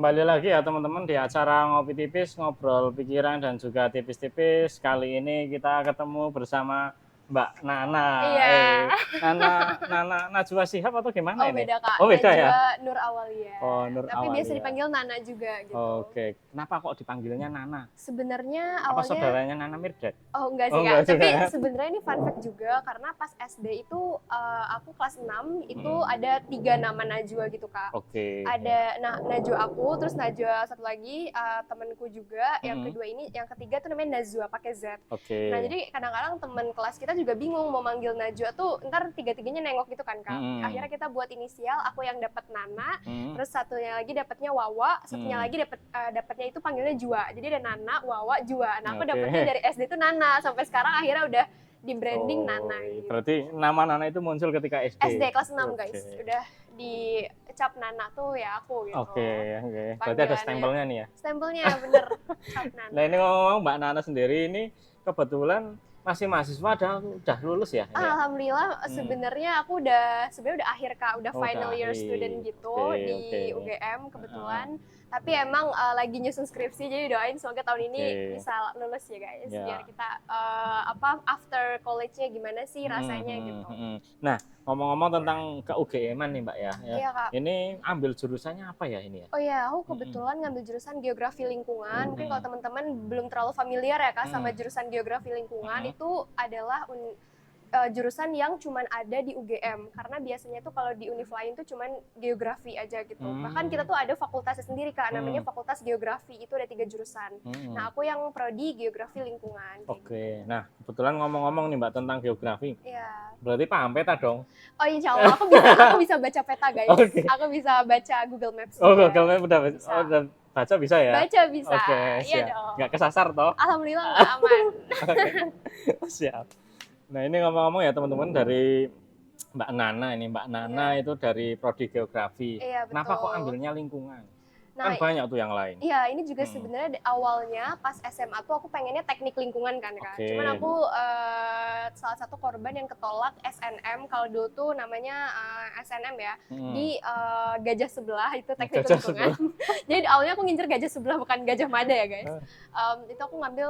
Kembali lagi ya teman-teman di acara Ngopi Tipis, Ngobrol Pikiran dan juga Tipis-Tipis. Kali ini kita ketemu bersama Mbak Nana. Iya. Nana Najwa Shihab atau gimana Oh ini? beda Kak, Oh beda ya? Najwa Nur Awalia. Oh, Nur Tapi biasa Awalia. dipanggil Nana juga gitu. Oke, kenapa kok dipanggilnya Nana? Sebenarnya Apa awalnya saudaranya Nana Mirdad? oh enggak Oh sih Kak, enggak juga tapi ya? sebenarnya ini fun fact juga karena pas SD itu aku kelas 6 itu ada 3 nama Najwa gitu Kak. Oke. Ada Najwa aku, terus Najwa satu lagi temenku juga, yang kedua ini, yang ketiga tuh namanya Nazwa pakai Z. Oke. Nah jadi kadang-kadang temen kelas kita juga bingung mau manggil Najwa tuh ntar tiga-tiganya nengok gitu kan Kak. Akhirnya kita buat inisial, aku yang dapat Nana, terus satunya lagi dapatnya Wawa, satunya lagi dapatnya itu panggilnya Jua. Jadi ada Nana, Wawa, Jua. Nah aku dapatnya dari SD tuh Nana, sampai sekarang akhirnya udah di branding Nana gitu. Berarti nama Nana itu muncul ketika SD? SD kelas 6 guys, udah dicap Nana tuh ya aku gitu. Oke. Berarti ada stempelnya nih ya? Stempelnya bener, cap Nana. Nah ini ngomong Mbak Nana sendiri ini kebetulan masih mahasiswa udah lulus ya? Alhamdulillah sebenarnya aku udah akhir Kak, udah final year student gitu di UGM kebetulan. Tapi emang lagi nyusun skripsi, jadi doain semoga tahun ini bisa lulus ya guys. Biar kita after college-nya gimana sih rasanya gitu. Nah ngomong-ngomong tentang ke UGM-an nih Mbak ya. Iya Kak. Ini ambil jurusannya apa ya ini ya? Oh iya, aku kebetulan ngambil jurusan geografi lingkungan. Mungkin kalau teman-teman belum terlalu familiar ya Kak sama jurusan geografi lingkungan, itu adalah jurusan yang cuman ada di UGM. Karena biasanya tuh kalau di univ lain tuh cuman geografi aja gitu. Bahkan kita tuh ada fakultasnya sendiri Kak, namanya Fakultas Geografi. Itu ada 3 jurusan. Nah, aku yang prodi geografi lingkungan. Oke. Nah, kebetulan ngomong-ngomong nih Mbak tentang geografi. Iya. Berarti paham peta dong? Oh insya Allah, aku bisa baca peta guys. Okay. Aku bisa baca Google Maps. Oh, Google Maps udah baca bisa ya? Baca bisa. Oke, iya dong. Nggak kesasar toh? Alhamdulillah nggak aman. Siap. Nah ini ngomong-ngomong ya teman-teman dari Mbak Nana ini. Mbak Nana itu dari prodi geografi. Iya, betul. Kenapa kok ambilnya lingkungan? Nah, kan banyak tuh yang lain. Iya, ini juga sebenarnya awalnya pas SMA tuh aku pengennya teknik lingkungan kan Kak. Cuman aku salah satu korban yang ketolak SNM, kalau dulu tuh namanya SNM ya, di Gajah Sebelah itu teknik lingkungan. Jadi awalnya aku ngincer Gajah Sebelah bukan Gajah Mada ya guys. Itu aku ngambil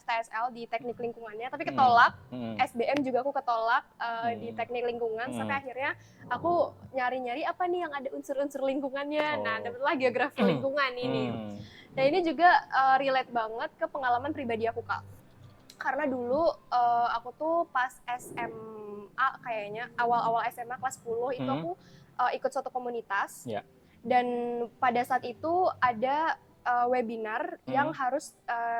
FTSL di teknik lingkungannya, tapi ketolak. SBM juga aku ketolak di teknik lingkungan, sampai akhirnya aku nyari-nyari apa nih yang ada unsur-unsur lingkungannya. Nah, dapatlah geografi lingkungan ini. Nah, ini juga relate banget ke pengalaman pribadi aku Kak. Karena dulu aku tuh pas SMA kayaknya, awal-awal SMA kelas 10 itu aku ikut suatu komunitas. Dan pada saat itu ada webinar yang harus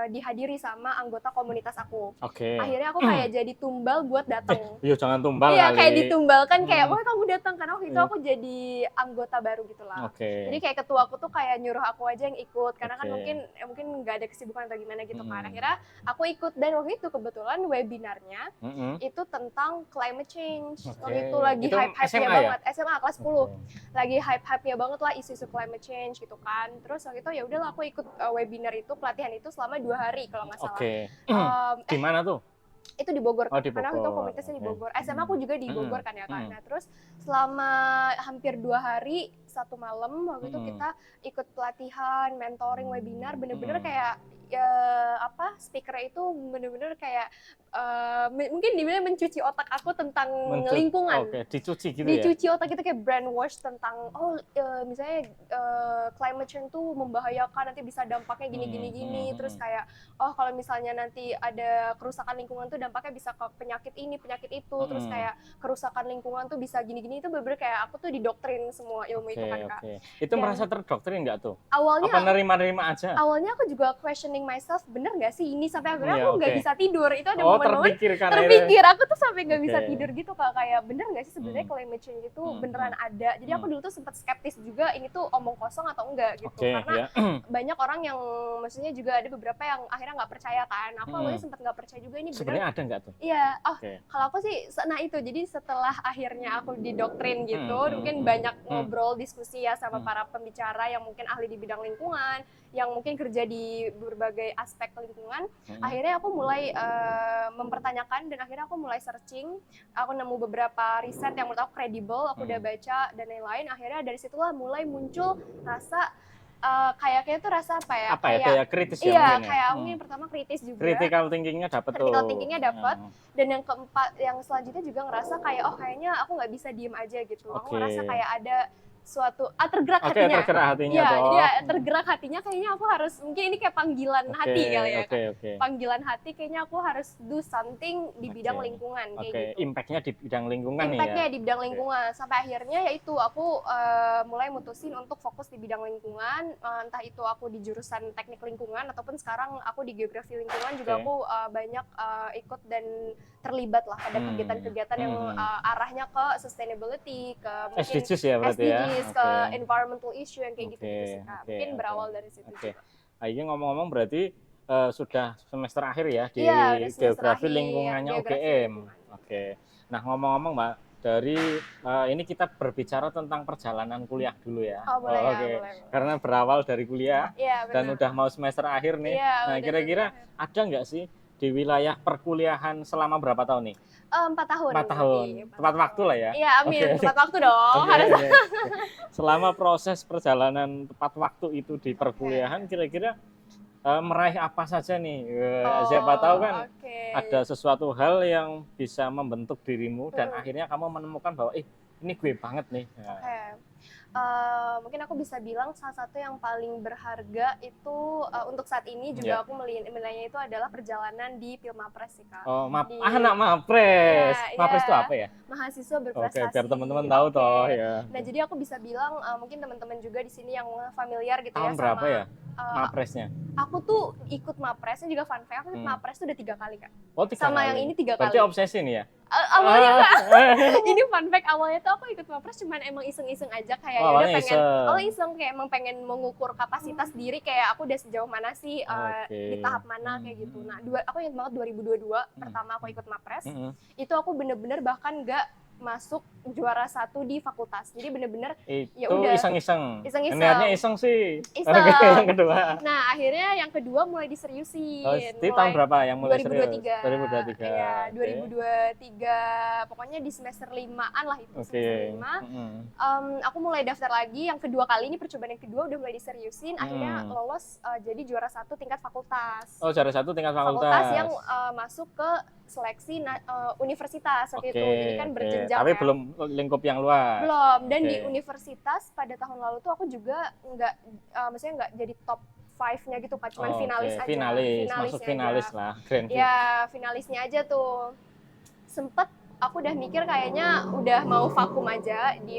dihadiri sama anggota komunitas aku. Akhirnya aku kayak jadi tumbal buat datang. Iya jangan tumbal Iya kali. kayak ditumbalkan kayak, wah kamu datang, karena waktu itu aku jadi anggota baru gitu lah. Jadi kayak ketua aku tuh kayak nyuruh aku aja yang ikut, karena kan mungkin nggak ada kesibukan atau gimana gitu kan. Akhirnya aku ikut, dan waktu itu kebetulan webinarnya itu tentang climate change. Waktu itu lagi hype-hype-nya banget. SMA kelas 10. Lagi hype-hype-nya banget lah isu-isu climate change gitu kan. Terus waktu itu ya udahlah aku ikut webinar itu, pelatihan itu selama 2 hari kalau nggak salah. Di mana tuh? Itu di Bogor, di karena itu komunitasnya di Bogor. SMA aku juga di Bogor kan ya Kak. Nah terus selama hampir 2 hari, 1 malam waktu itu kita ikut pelatihan, mentoring, webinar, bener-bener kayak speaker itu bener-bener kayak mungkin dibilang mencuci otak aku tentang lingkungan. Dicuci gitu ya? Dicuci otak itu kayak brainwash tentang misalnya climate change tuh membahayakan, nanti bisa dampaknya gini. Terus kayak kalau misalnya nanti ada kerusakan lingkungan tuh dampaknya bisa ke penyakit ini, penyakit itu. Terus kayak kerusakan lingkungan tuh bisa gini-gini, itu bener-bener kayak aku tuh didoktrin semua ilmu itu kan Kak. Itu merasa terdoktrin nggak tuh? Awalnya apa nerima-nerima aja? Awalnya aku juga questioning myself, bener nggak sih ini, sampai akhirnya aku nggak bisa tidur. Itu ada momen-momen terpikir, aku tuh sampai nggak bisa tidur gitu Kak, kayak bener nggak sih sebenarnya climate change itu beneran ada. Jadi aku dulu tuh sempat skeptis juga, ini tuh omong kosong atau enggak gitu. Karena banyak orang yang maksudnya juga ada beberapa yang akhirnya nggak percaya kan. Aku awalnya sempat nggak percaya juga ini bener. Sebenarnya ada nggak tuh? Iya, kalau aku sih, nah itu, jadi setelah akhirnya aku didoktrin gitu, mungkin banyak ngobrol, diskusi ya sama para pembicara yang mungkin ahli di bidang lingkungan, yang mungkin kerja di berbagai aspek lingkungan. Akhirnya aku mulai mempertanyakan dan akhirnya aku mulai searching. Aku nemu beberapa riset yang menurut aku kredibel, aku udah baca dan lain-lain. Akhirnya dari situlah mulai muncul rasa kayaknya tuh rasa apa ya? Kayak kritis ya iya, mungkin ya? kayak mungkin pertama kritis juga. Critical thinkingnya dapat tuh. Critical thinkingnya dapat. Dan yang keempat, yang selanjutnya juga ngerasa kayak kayaknya aku nggak bisa diem aja gitu. Aku ngerasa kayak ada suatu tergerak hatinya. Tergerak hatinya ya, toh. jadi tergerak hatinya kayaknya aku harus, mungkin ini kayak panggilan hati kali ya. Panggilan hati kayaknya aku harus do something di bidang lingkungan kayak gitu. Impact-nya di bidang lingkungan nih ya. Impact-nya di bidang lingkungan. Sampai akhirnya yaitu aku mulai mutusin untuk fokus di bidang lingkungan, entah itu aku di jurusan teknik lingkungan ataupun sekarang aku di geografi lingkungan juga aku banyak ikut dan terlibat lah pada kegiatan-kegiatan yang arahnya ke sustainability, ke mungkin SDGs ya berarti ya. ke environmental issue yang kayak gitu-gitu sih Kak. Mungkin berawal dari situ juga. Ini ngomong-ngomong berarti sudah semester akhir ya di geografi lingkungannya UGM. Nah ngomong-ngomong Mbak, dari ini kita berbicara tentang perjalanan kuliah dulu ya. Boleh. Karena berawal dari kuliah dan udah mau semester akhir nih. Nah kira-kira ada nggak sih di wilayah perkuliahan selama berapa tahun nih? 4 tahun. 4 tahun. Tepat waktu lah ya. Iya, amin. Tepat waktu dong. Harus. Selama proses perjalanan tepat waktu itu di perkuliahan, kira-kira meraih apa saja nih? Siapa tahu kan ada sesuatu hal yang bisa membentuk dirimu dan akhirnya kamu menemukan bahwa ini gue banget nih. Mungkin aku bisa bilang salah satu yang paling berharga itu untuk saat ini juga aku menilainya itu adalah perjalanan di Pilmapres sih Kak. Anak Mapres. Mapres itu apa ya? Mahasiswa berprestasi. Biar teman-teman tahu toh ya. Nah jadi aku bisa bilang mungkin teman-teman juga di sini yang familiar gitu tahun ya berapa sama ya Mapresnya? Aku tuh ikut Mapresnya juga fun fact, aku ikut Mapres tuh udah 3 kali Kak. 3 sama kali. Yang ini 3 kali. Berarti obsesi nih ya? Awalnya ini fun fact, awalnya tuh aku ikut Mapres cuman emang iseng-iseng aja kayak udah pengen iseng kayak emang pengen mengukur kapasitas diri kayak aku udah sejauh mana sih di tahap mana kayak gitu. Nah, aku ingat banget 2022 pertama aku ikut Mapres. Itu aku bener-bener bahkan nggak masuk juara 1 di fakultas. Jadi bener-bener ya udah iseng-iseng. Niatnya iseng sih. Iseng. Yang kedua. Nah, akhirnya yang kedua mulai diseriusin. Itu tahun berapa yang mulai 2023. Iya, 2023. Pokoknya di semester 5-an lah itu, semester 5. Aku mulai daftar lagi yang kedua kali ini, percobaan yang kedua udah mulai diseriusin, akhirnya lolos jadi juara 1 tingkat fakultas. Juara 1 tingkat fakultas. Fakultas yang masuk ke seleksi universitas waktu itu. Jadi kan berjenjang. Tapi belum lingkup yang luas. Belum. Dan di universitas pada tahun lalu tuh aku juga maksudnya nggak jadi top 5-nya gitu Kak, cuman finalis aja. Masuk finalis lah. Ya, finalisnya aja tuh. Sempet aku udah mikir kayaknya udah mau vakum aja di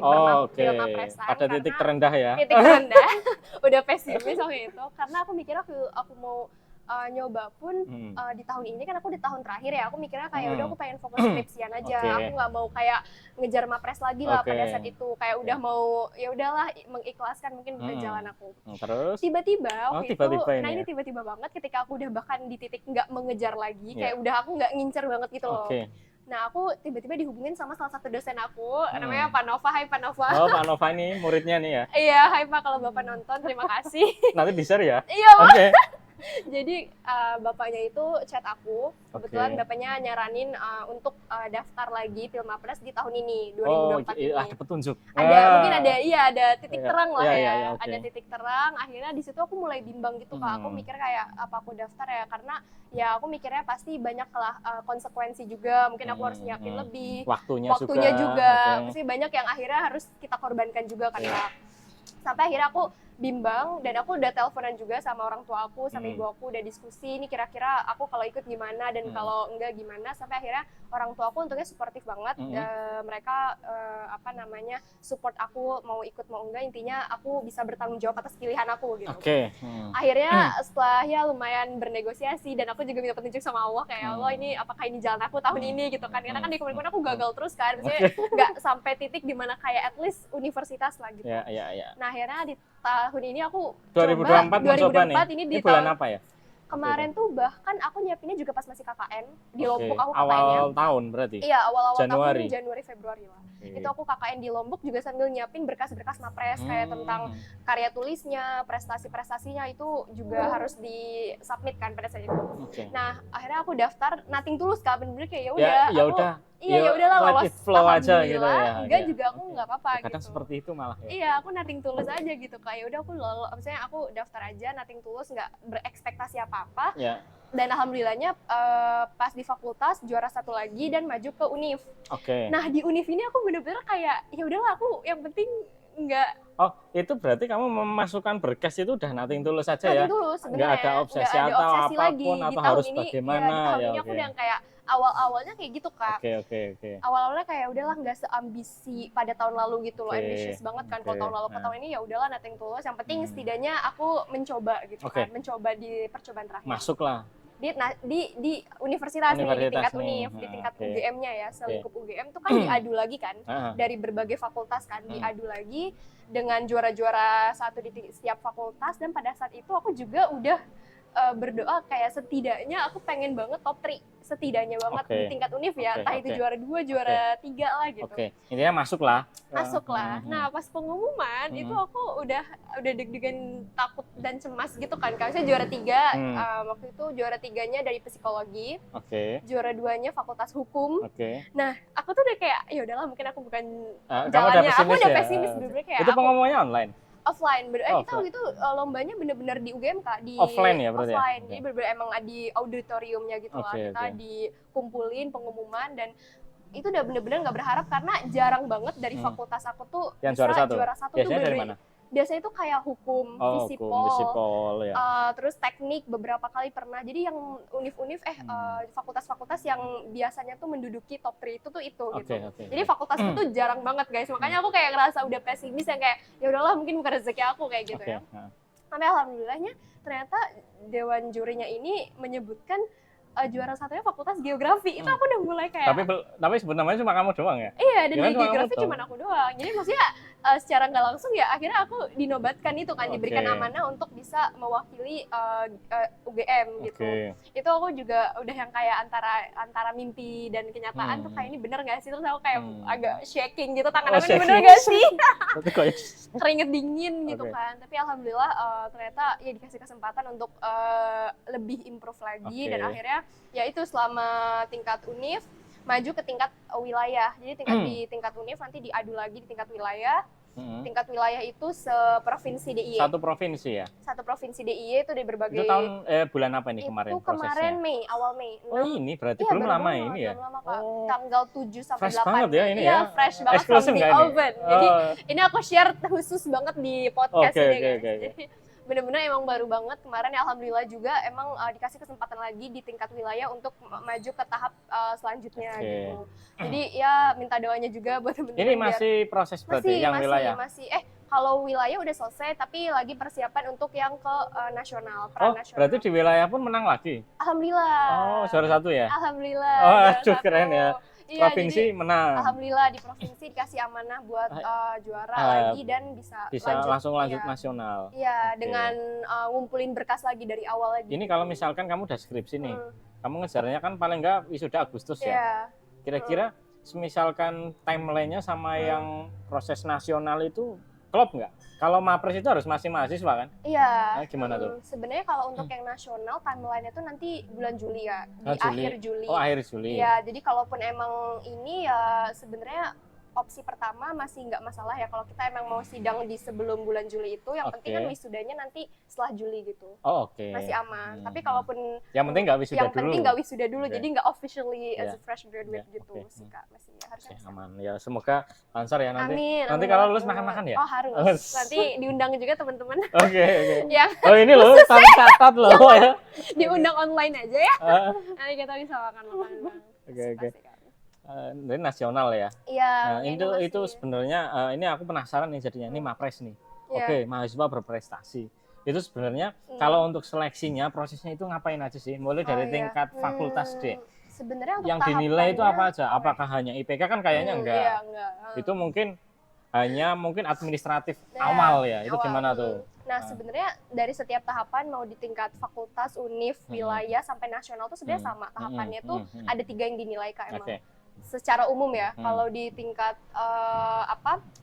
Pilmapresan. Pada titik terendah ya. Titik terendah. Udah pesimis waktu itu. Karena aku mikir aku mau nyoba pun di tahun ini kan aku di tahun terakhir ya, aku mikirnya kayak udah aku pengen fokus skripsian aja. Aku nggak mau kayak ngejar Mapres lagi lah pada saat itu, kayak udah mau ya udahlah mengikhlaskan mungkin jalan aku. Terus tiba-tiba waktu itu ini tiba-tiba banget ketika aku udah bahkan di titik nggak mengejar lagi, kayak udah aku nggak ngincer banget gitu loh. Nah, aku tiba-tiba dihubungin sama salah satu dosen aku, namanya Pak Nova. Hai Pak Nova. Pak Nova ini muridnya nih ya? Iya, hai Pak, kalau Bapak nonton terima kasih. Nanti di-share ya? Iya, Jadi bapaknya itu chat aku, kebetulan bapaknya nyaranin untuk daftar lagi Pilmapres di tahun ini, 2024 ini. Ada petunjuk. Mungkin ada titik terang lah ya. Okay. Ada titik terang. Akhirnya di situ aku mulai bimbang gitu Kak. Aku mikir kayak apa aku daftar ya, karena ya aku mikirnya pasti banyak lah konsekuensi juga. Mungkin aku harus nyiapin lebih. Waktunya juga. Pasti banyak yang akhirnya harus kita korbankan juga kan Kak. Sampai akhirnya aku bimbang dan aku udah teleponan juga sama orang tua aku, sama ibu aku, udah diskusi ini kira-kira aku kalau ikut gimana dan kalau enggak gimana. Sampai akhirnya orang tua aku untungnya suportif banget. Mereka support aku mau ikut mau enggak, intinya aku bisa bertanggung jawab atas pilihan aku gitu. Akhirnya setelah ya lumayan bernegosiasi dan aku juga minta petunjuk sama Allah kayak Allah ini apakah ini jalan aku tahun ini gitu kan, karena kan di kemarin aku gagal terus kan, maksudnya nggak sampai titik dimana kayak at least universitas lah gitu. Nah akhirnya di tahun ini aku 2024 coba, 2024 ini di bulan apa ya? Kemarin tuh bahkan aku nyiapinnya juga pas masih KKN di Lombok aku KKN-nya. Awal tahun berarti? Iya, awal-awal Januari. tahun Januari Februari lah. Itu aku KKN di Lombok juga sambil nyiapin berkas-berkas Mapres kayak tentang karya tulisnya, prestasi-prestasinya itu juga harus disubmit kan pada saat itu. Nah, akhirnya aku daftar Nothing Tulus kan, bener-bener kayak ya udah. Iya, ya udahlah lolos flow aja gitu ya. Enggak juga aku nggak apa-apa gitu. Kadang seperti itu malah ya. Iya, aku Nothing Tulus aja gitu. Kayak udah aku lolos, misalnya aku daftar aja Nothing Tulus, nggak berekspektasi apa-apa. Ya. Dan alhamdulillahnya pas di fakultas juara 1 lagi dan maju ke UNIF. Nah, di UNIF ini aku bener-bener kayak ya udahlah aku yang penting nggak. Oh, itu berarti kamu memasukkan berkas itu udah Nothing Tulus aja ya? Nothing Tulus sebenarnya. Nggak ada obsesi atau apapun lagi. atau harus ini, bagaimana ya. Di tahun ini aku udah kayak awal-awalnya kayak gitu Kak. Oke. Awal-awalnya kayak udahlah nggak seambisi pada tahun lalu gitu loh, ambisius banget kan kalau tahun lalu ke tahun ini ya udahlah Nothing Tulus. Yang penting setidaknya aku mencoba gitu kan, mencoba di percobaan terakhir. Masuklah. Di universitas nih, di tingkat UNIF, di tingkat UGM-nya ya, selingkup UGM tuh kan diadu lagi kan, dari berbagai fakultas kan, diadu lagi dengan juara-juara satu di setiap fakultas. Dan pada saat itu aku juga udah berdoa kayak setidaknya aku pengen banget top 3 setidaknya banget di tingkat UNIF ya, entah itu juara 2, juara 3 lah gitu. Intinya masuklah. Nah, pas pengumuman itu aku udah deg-degan, takut dan cemas gitu kan. Kalau saya juara 3, waktu itu juara 3-nya dari psikologi. Juara 2-nya fakultas hukum. Nah, aku tuh udah kayak ya udahlah mungkin aku bukan jalannya. Aku udah pesimis bener-bener kayak. Itu pengumumannya online? Offline, kita waktu itu lombanya bener-bener di UGM Kak, di offline ya berarti. Offline, jadi bener-bener emang di auditoriumnya gitu lah, kita dikumpulin pengumuman. Dan itu udah bener-bener nggak berharap karena jarang banget dari fakultas aku tuh yang bisa juara satu tuh dari mana? Biasanya itu kayak hukum, visipol ya. Terus teknik beberapa kali pernah. Jadi yang univ-univ fakultas-fakultas yang biasanya tuh menduduki top 3 itu gitu. Jadi fakultas itu tuh jarang banget guys. Makanya aku kayak ngerasa udah pesimis yang kayak ya udahlah mungkin bukan rezeki aku kayak gitu ya. Tapi alhamdulillahnya ternyata dewan jurinya ini menyebutkan juara satunya fakultas geografi. Itu aku udah mulai kayak. Tapi sebenarnya cuma kamu doang ya? Iya, dan di geografi cuma aku doang. Jadi maksudnya secara nggak langsung ya akhirnya aku dinobatkan itu kan, diberikan amanah untuk bisa mewakili UGM gitu. Itu aku juga udah yang kayak antara mimpi dan kenyataan tuh kayak ini bener nggak sih? Terus aku kayak agak shaking gitu, tangan aku ini bener nggak sih? Keringet dingin gitu kan. Tapi alhamdulillah ternyata ya dikasih kesempatan untuk lebih improve lagi. Dan akhirnya ya itu selama tingkat UNIF maju ke tingkat wilayah. Jadi di tingkat UNIF nanti diadu lagi di tingkat wilayah. Tingkat wilayah itu seprovinsi DIY. Satu provinsi ya? Satu provinsi DIY itu di berbagai. Itu tahun bulan apa ini kemarin prosesnya? Itu kemarin Mei, awal Mei. Ini berarti belum lama ini ya? Belum lama Kak. Tanggal 7 sampai 8. Fresh banget ya ini ya? Iya, fresh banget from the oven. Jadi ini aku share khusus banget di podcast ini guys. Bener-bener emang baru banget kemarin ya, alhamdulillah juga emang dikasih kesempatan lagi di tingkat wilayah untuk maju ke tahap selanjutnya gitu. Jadi ya minta doanya juga buat temen-temen. Ini masih proses berarti yang wilayah? Masih. Kalau wilayah udah selesai tapi lagi persiapan untuk yang ke nasional, pra-nasional. Berarti di wilayah pun menang lagi? Alhamdulillah. Juara 1 ya? Alhamdulillah. Aduh keren ya. Provinsi menang. Alhamdulillah di provinsi dikasih amanah buat juara lagi dan bisa langsung lanjut nasional. Iya, dengan ngumpulin berkas lagi dari awal lagi. Ini kalau misalkan kamu udah skripsi nih, kamu ngejarnya kan paling enggak wisuda Agustus ya. Kira-kira misalkan timelinenya sama yang proses nasional itu klop nggak? Kalau Mapres itu harus masih mahasiswa kan? Iya. Gimana tuh? Sebenarnya kalau untuk yang nasional timeline-nya tuh nanti bulan Juli ya, di akhir Juli. Oh, akhir Juli. Iya, jadi kalaupun emang ini ya sebenarnya opsi pertama masih nggak masalah ya kalau kita emang mau sidang di sebelum bulan Juli itu. Yang penting kan wisudanya nanti setelah Juli gitu. Masih aman. Tapi kalaupun yang penting nggak wisuda dulu. Yang penting nggak wisuda dulu, jadi nggak officially as a fresh graduate gitu sih Kak. Masih harusnya aman. Ya semoga lancar ya nanti. Amin. Nanti kalau lulus makan-makan ya? Oh harus. Nanti diundang juga teman-teman. Oke. Oh ini loh, catat loh ya. Diundang online aja ya. Nanti kita bisa makan-makan. Oke. Dari nasional ya. Iya. Nah, itu sebenarnya ini aku penasaran nih jadinya ini Mapres nih. Oke, mahasiswa berprestasi. Itu sebenarnya kalau untuk seleksinya prosesnya itu ngapain aja sih? Mulai dari tingkat fakultas deh. Sebenarnya untuk yang dinilai itu apa aja? Apakah hanya IPK kan kayaknya enggak. Iya, enggak. Itu mungkin administratif awal ya. Itu gimana tuh? Nah, sebenarnya dari setiap tahapan mau di tingkat fakultas, univ, wilayah sampai nasional tuh sebenarnya sama. Tahapannya tuh ada 3 yang dinilai Kak emang. Secara umum ya. Kalau di tingkat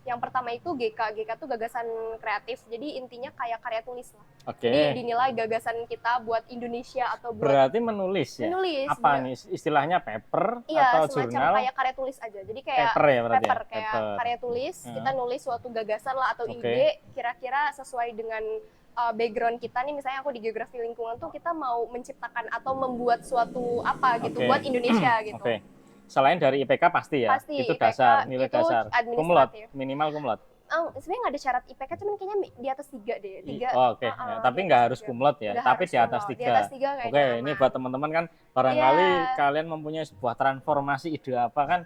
yang pertama itu GK tuh gagasan kreatif. Jadi intinya kayak karya tulis lah. Jadi dinilai gagasan kita buat Indonesia atau buat berarti menulis ya? Menulis. Apa nih istilahnya paper atau semacam jurnal? Kayak karya tulis aja. Jadi kayak paper ya berarti kayak karya tulis, kita nulis suatu gagasan lah atau ide kira-kira sesuai dengan background kita nih, misalnya aku di geografi lingkungan tuh kita mau menciptakan atau membuat suatu apa gitu buat Indonesia gitu. Selain dari IPK pasti ya? Pasti, itu IPK, dasar, nilai itu dasar. Kumlot, minimal kumlot. Sebenarnya nggak ada syarat IPK, cuman kayaknya di atas 3 deh. 3. Tapi nggak harus kumlot ya, tapi di atas 3. Di atas 3 ini buat teman-teman kan barangkali kalian mempunyai sebuah transformasi ide apa kan,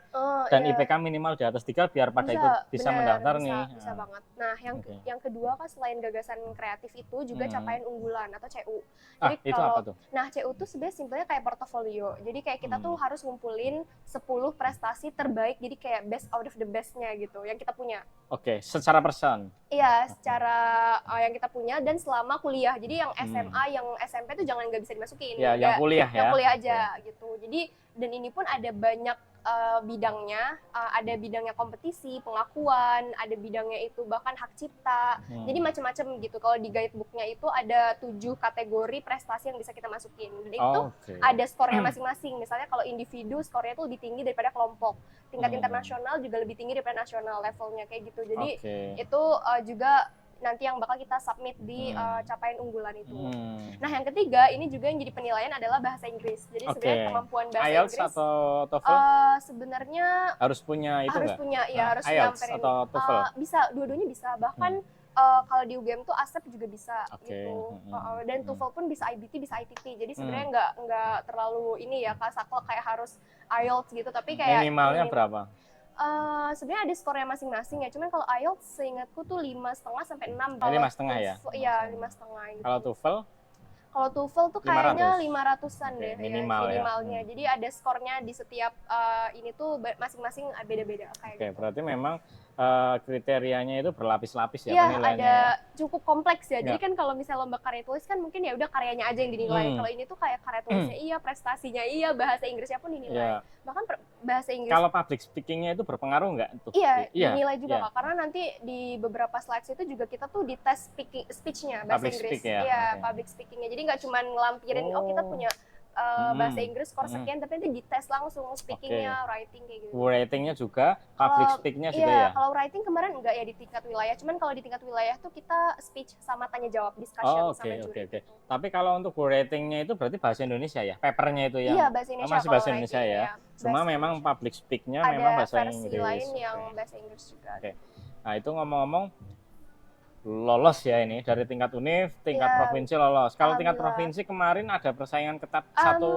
dan IPK minimal di atas 3 biar pada itu bisa mendaftar nih. Bisa banget. Nah, yang kedua kan selain gagasan kreatif itu juga capaian unggulan atau CU. Jadi itu apa tuh? Nah, CU tuh sebenarnya simpelnya kayak portofolio. Jadi kayak kita tuh harus ngumpulin 10 prestasi terbaik, jadi kayak best out of the best-nya gitu yang kita punya. Secara person. Iya, secara yang kita punya dan selama kuliah. Jadi yang SMA, yang SMP tuh jangan nggak bisa dimasukin. Ya, yang kuliah ya. Yang kuliah aja gitu. Jadi dan ini pun ada banyak bidangnya, ada bidangnya kompetisi, pengakuan, ada bidangnya itu bahkan hak cipta. Jadi macam-macam gitu. Kalau di guidebooknya itu ada 7 kategori prestasi yang bisa kita masukin. Dan itu ada skornya masing-masing. Misalnya kalau individu skornya itu lebih tinggi daripada kelompok. Tingkat internasional juga lebih tinggi daripada nasional levelnya kayak gitu. Jadi itu juga nanti yang bakal kita submit di capaian unggulan itu. Nah, yang ketiga ini juga yang jadi penilaian adalah bahasa Inggris. Jadi sebenarnya kemampuan bahasa IELTS Inggris atau TOEFL sebenarnya harus punya itu harus punya harus IELTS nyamperin. atau TOEFL Bisa, dua-duanya bisa. Bahkan kalau di UGM tuh ASEP juga bisa gitu. Dan TOEFL pun bisa IBT, bisa ITT. Jadi sebenarnya nggak terlalu ini ya saklek kayak harus IELTS gitu, tapi kayak minimalnya berapa? Sebenarnya ada skornya masing-masing ya. Cuman kalau IELTS seingatku tuh 5,5 sampai 6. 5,5 ya? Iya, 5,5 gitu. Kalau TOEFL? Kalau TOEFL tuh kayaknya 500-an deh ya. minimalnya. Jadi ada skornya di setiap ini tuh masing-masing beda-beda kayak gitu. Berarti memang kriterianya itu berlapis-lapis ya penilaiannya. Ada cukup kompleks ya. Jadi kan kalau misalnya lomba karya tulis kan mungkin ya udah karyanya aja yang dinilai. Kalau ini tuh kayak karya tulisnya iya, prestasinya iya, bahasa Inggrisnya pun dinilai. Bahkan bahasa Inggris. Kalau public speaking-nya itu berpengaruh nggak tuh? Iya, dinilai juga Kak. Karena nanti di beberapa slides itu juga kita tuh dites speech-nya bahasa Inggris. Public speaking-nya. Jadi nggak cuma ngelampirin kita punya bahasa Inggris skor sekian, tapi nanti dites langsung speaking-nya, writing kayak gitu. Writing-nya juga, public speak-nya juga ya? Kalau writing kemarin enggak ya di tingkat wilayah, cuman kalau di tingkat wilayah tuh kita speech sama tanya jawab, discussion sama juri. Tapi kalau untuk writing-nya itu berarti bahasa Indonesia ya? Paper-nya itu ya? Iya, bahasa Indonesia. Masih bahasa Indonesia ya? Cuma memang public speak-nya memang bahasa Inggris. Ada versi lain yang bahasa Inggris juga. Nah, itu ngomong-ngomong lolos ya ini dari tingkat univ, tingkat provinsi lolos. Kalau tingkat provinsi kemarin ada persaingan ketat satu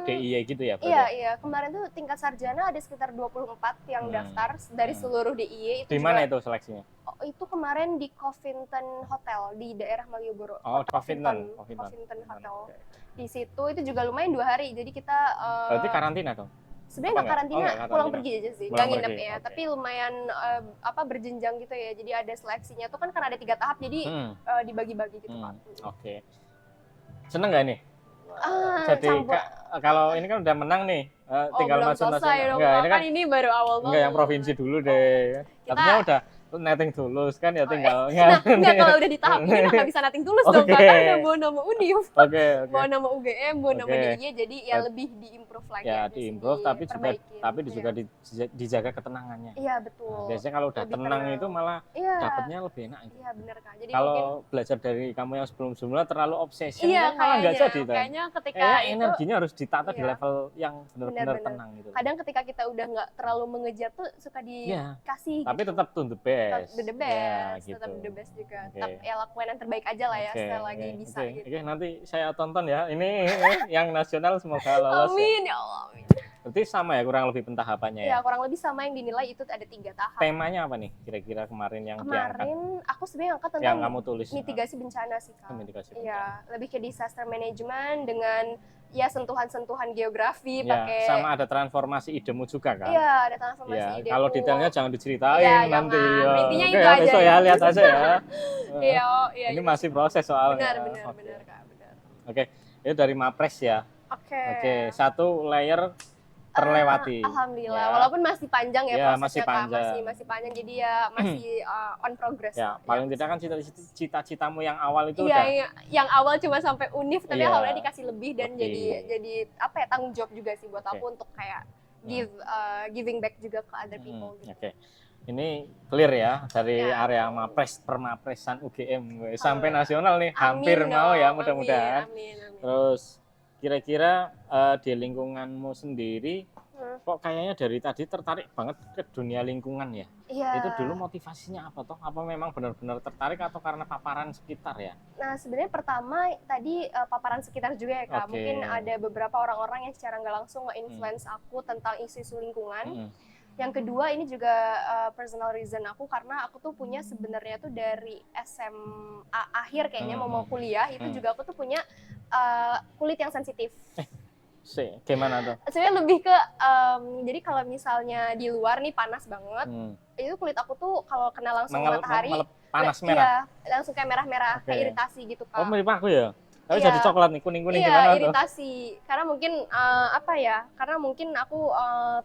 DIY gitu ya? Iya. Kemarin tuh tingkat sarjana ada sekitar 24 yang daftar dari seluruh DIY. Di mana itu seleksinya? Itu kemarin di Covington Hotel di daerah Malioboro. Covington Hotel. Di situ itu juga lumayan 2 hari. Jadi kita berarti karantina dong? Sebenarnya nggak karantina, pulang pergi aja sih, nggak nginep ya. Tapi lumayan berjenjang gitu ya. Jadi ada seleksinya tuh kan karena ada 3 tahap, jadi dibagi-bagi gitu Pak. Seneng nggak nih? Jadi kalau ini kan udah menang nih, tinggal maju nasional. Enggak, ini baru awal banget. Enggak, yang provinsi dulu deh. Katanya udah nothing tulus kan ya tinggal. Enggak, kalau udah di tahap ini nggak bisa nothing tulus dong, karena udah bawa nama univ, bawa nama UGM, bawa nama DIY, jadi ya lebih diimprove lagi. Ya diimprove, tapi juga dijaga ketenangannya. Iya betul. Biasanya kalau udah tenang itu malah dapatnya lebih enak. Iya benar Kak. Jadi kalau belajar dari kamu yang sebelum-sebelumnya terlalu obsession, malah nggak jadi. Kayaknya ketika energinya harus ditata di level yang benar-benar tenang gitu. Kadang ketika kita udah nggak terlalu mengejar tuh suka dikasih. Tapi tetap to the best. The best, tetap the best juga. Tetap ya lakukan yang terbaik aja lah ya, sekali lagi bisa gitu. Nanti saya tonton ya. Ini yang nasional semoga lolos. Amin ya Allah. Amin. Berarti sama ya kurang lebih pentahapannya ya? Ya kurang lebih sama, yang dinilai itu ada 3 tahap. Temanya apa nih kira-kira kemarin yang diangkat? Kemarin aku sebenarnya angkat tentang yang kamu tulis mitigasi bencana sih Kak. Mitigasi bencana. Iya, lebih ke disaster management dengan ya sentuhan-sentuhan geografi ya, pakai. Sama ada transformasi idemu juga kan? Iya, ada transformasi ya, idemu. Kalau detailnya jangan diceritain ya, nanti. Ya. Intinya Oke, itu aja. Besok ya lihat aja ya. Iya, Ini masih proses soalnya. Benar Kak, benar. Oke, itu dari Mapres ya. Oke, satu layer terlewati. Alhamdulillah, ya. Walaupun masih panjang ya prosesnya masih panjang. Kak, masih panjang, jadi ya masih on progress. Ya, paling tidak kan cita-citamu yang awal itu udah. Yang awal cuma sampai univ, tapi alhamdulillah dikasih lebih dan jadi apa ya, tanggung jawab juga sih buat aku untuk kayak giving back juga ke other people. Gitu. Oke. Ini clear ya dari area Mapres permapresan UGM sampai nasional nih, hampir mau ya mudah-mudahan. Amin. Terus kira-kira di lingkunganmu sendiri kok kayaknya dari tadi tertarik banget ke dunia lingkungan ya? Iya. Itu dulu motivasinya apa toh? Apa memang benar-benar tertarik atau karena paparan sekitar ya? Nah sebenarnya pertama tadi paparan sekitar juga ya Kak. Mungkin ada beberapa orang-orang yang secara nggak langsung nge-influence aku tentang isu-isu lingkungan. Yang kedua ini juga personal reason aku, karena aku tuh punya sebenarnya tuh dari SMA akhir kayaknya mau kuliah itu juga aku tuh punya kulit yang sensitif. Gimana tuh? Sebenarnya lebih ke jadi kalau misalnya di luar nih panas banget, itu kulit aku tuh kalau kena langsung matahari panas merah. Iya, langsung kayak merah-merah, kayak iritasi gitu Kak. Oh mirip aku ya? Tapi jadi coklat nih, kuning-kuning gimana tuh? Iya, iritasi. Karena mungkin apa ya? Karena mungkin aku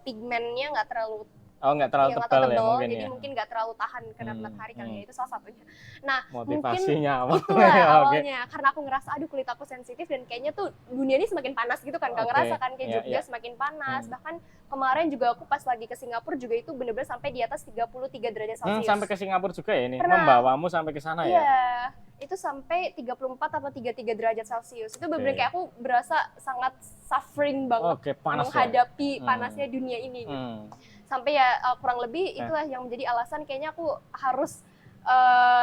pigmennya nggak terlalu tebal ya mungkin jadi ya. Mungkin nggak terlalu tahan kena matahari kali ya, itu salah satunya. Nah, motivasinya mungkin itulah awalnya karena aku ngerasa aduh kulit aku sensitif dan kayaknya tuh dunia ini semakin panas gitu kan, nggak ngerasa kan kayak Jogja semakin panas. Bahkan kemarin juga aku pas lagi ke Singapura juga itu bener-bener sampai di atas 33 derajat Celcius. Sampai ke Singapura juga ya ini? Membawamu sampai ke sana ya? Iya, itu sampai 34 atau 33 derajat Celcius. Itu bener-bener kayak aku berasa sangat suffering banget menghadapi panasnya dunia ini gitu. Sampai ya kurang lebih itulah yang menjadi alasan kayaknya aku harus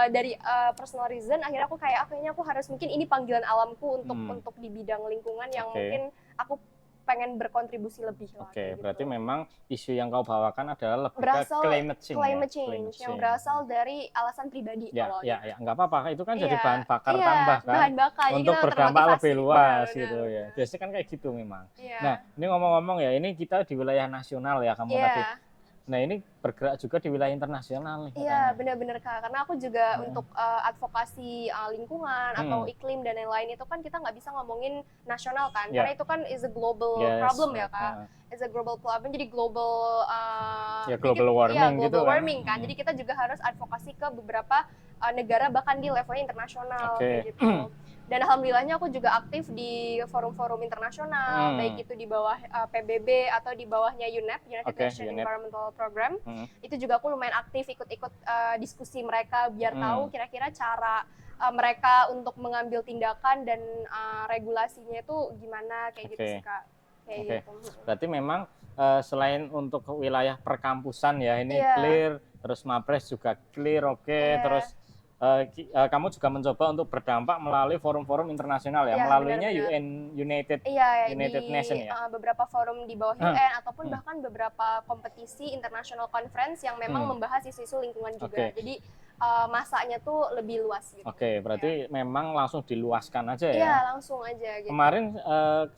dari personal reason akhirnya aku kayaknya aku harus, mungkin ini panggilan alamku untuk di bidang lingkungan yang mungkin aku pengen berkontribusi lebih lah. Gitu. Berarti memang isu yang kau bawakan adalah lebih berasal ke climate change yang berasal dari alasan pribadi awalnya. Ya, nggak apa-apa. Itu kan jadi bahan bakar tambah kan. Bahan bakar, untuk berdampak lebih luas gitu ya. Biasanya kan kayak gitu memang. Nah, ini ngomong-ngomong ya, ini kita di wilayah nasional ya kamu tadi. Nah ini bergerak juga di wilayah internasional nih. Iya benar-benar Kak, karena aku juga untuk advokasi lingkungan atau iklim dan lain-lain itu kan kita nggak bisa ngomongin nasional kan, karena itu kan is a global problem ya Kak, is a global problem, jadi global warming kan. Jadi kita juga harus advokasi ke beberapa negara bahkan di levelnya internasional gitu. Dan alhamdulillahnya aku juga aktif di forum-forum internasional, baik itu di bawah PBB atau di bawahnya UNEP, United Nations Environmental Program. Itu juga aku lumayan aktif ikut-ikut diskusi mereka biar tahu kira-kira cara mereka untuk mengambil tindakan dan regulasinya itu gimana kayak gitu sih Kak. Gitu. Berarti memang selain untuk wilayah perkampusan ya ini clear, terus Mapres juga clear, terus kamu juga mencoba untuk berdampak melalui forum-forum internasional ya, melaluinya United Nations ya. Beberapa forum di bawah UN ataupun bahkan beberapa kompetisi international conference yang memang membahas isu-isu lingkungan juga. Jadi masanya tuh lebih luas gitu. Berarti memang langsung diluaskan aja ya? Iya, langsung aja gitu. Kemarin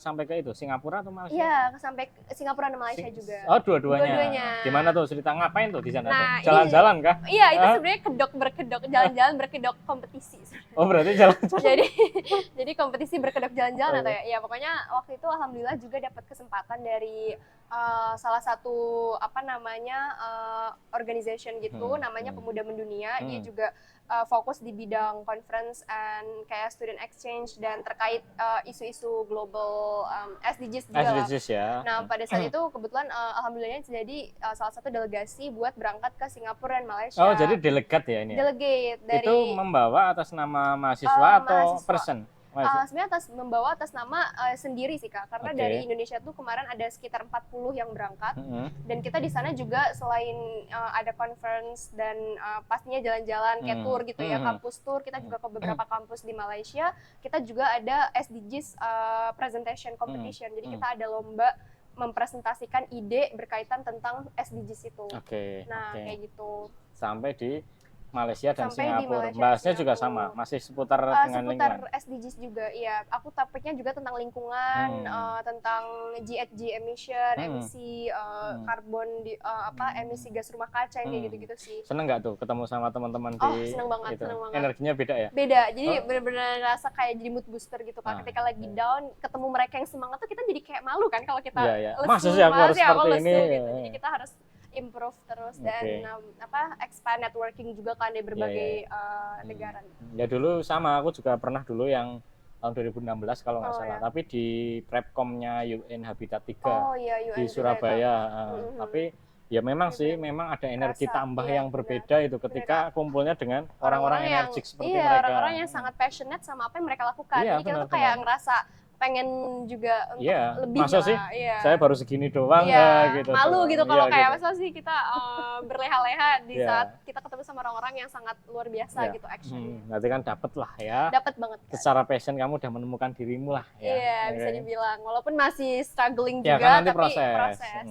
sampai ke itu, Singapura atau Malaysia? Iya, sampai Singapura dan Malaysia juga. Oh, dua-duanya. Gimana tuh cerita, ngapain tuh di sana? Nah, jalan-jalan kah? Iya, itu sebenarnya berkedok jalan-jalan berkedok kompetisi. Oh, berarti jalan-jalan. jadi kompetisi berkedok jalan-jalan atau ya pokoknya waktu itu alhamdulillah juga dapat kesempatan dari salah satu organization gitu, namanya Pemuda Mendunia. Dia juga fokus di bidang conference and kayak student exchange dan terkait isu-isu global SDGs juga. SDGs ya. Nah pada saat itu kebetulan alhamdulillahnya jadi salah satu delegasi buat berangkat ke Singapura dan Malaysia. Oh jadi delegat ya ini? Delegate dari. Itu membawa atas nama mahasiswa atau person? Sebenarnya membawa atas nama sendiri sih Kak, karena dari Indonesia tuh kemarin ada sekitar 40 yang berangkat, dan kita di sana juga selain ada conference dan pastinya jalan-jalan kayak tour gitu ya, kampus tour, kita juga ke beberapa kampus di Malaysia, kita juga ada SDGs presentation competition, jadi kita ada lomba mempresentasikan ide berkaitan tentang SDGs itu. Nah, kayak gitu. Sampai di Malaysia dan Sampai Singapura. Bahasnya juga sama, masih seputar dengan lingkungan. SDGs juga, iya. Aku topiknya juga tentang lingkungan, tentang GHG emission, emisi karbon emisi gas rumah kaca yang kayak gitu-gitu sih. Seneng nggak tuh ketemu sama teman-teman di seneng banget, gitu. Seneng banget. Energinya beda ya? Beda, jadi benar-benar rasa kayak jadi mood booster gitu kan. Ketika lagi down, ketemu mereka yang semangat tuh kita jadi kayak malu kan kalau kita lesu. Masa sih aku harus seperti ini? Gitu. Jadi kita harus improve terus dan expand networking juga kan di berbagai negara. Ya dulu sama, aku juga pernah dulu yang tahun 2016 kalau nggak salah, tapi di Prepcom-nya UN Habitat 3 di Surabaya. Tapi ya memang sih, memang ada energi tambah yang berbeda itu ketika kumpulnya dengan orang-orang energik seperti mereka. Orang-orang yang sangat passionate sama apa yang mereka lakukan. Jadi kita tuh kayak ngerasa pengen juga untuk lebih. Masa sih saya baru segini doang gitu. Malu gitu kalau kayak masa sih kita berleha-leha di saat kita ketemu sama orang-orang yang sangat luar biasa gitu action. Berarti kan dapet lah ya. Dapat banget. Secara passion kamu udah menemukan dirimu lah ya. Iya, bisa dibilang. Walaupun masih struggling juga kan nanti tapi proses.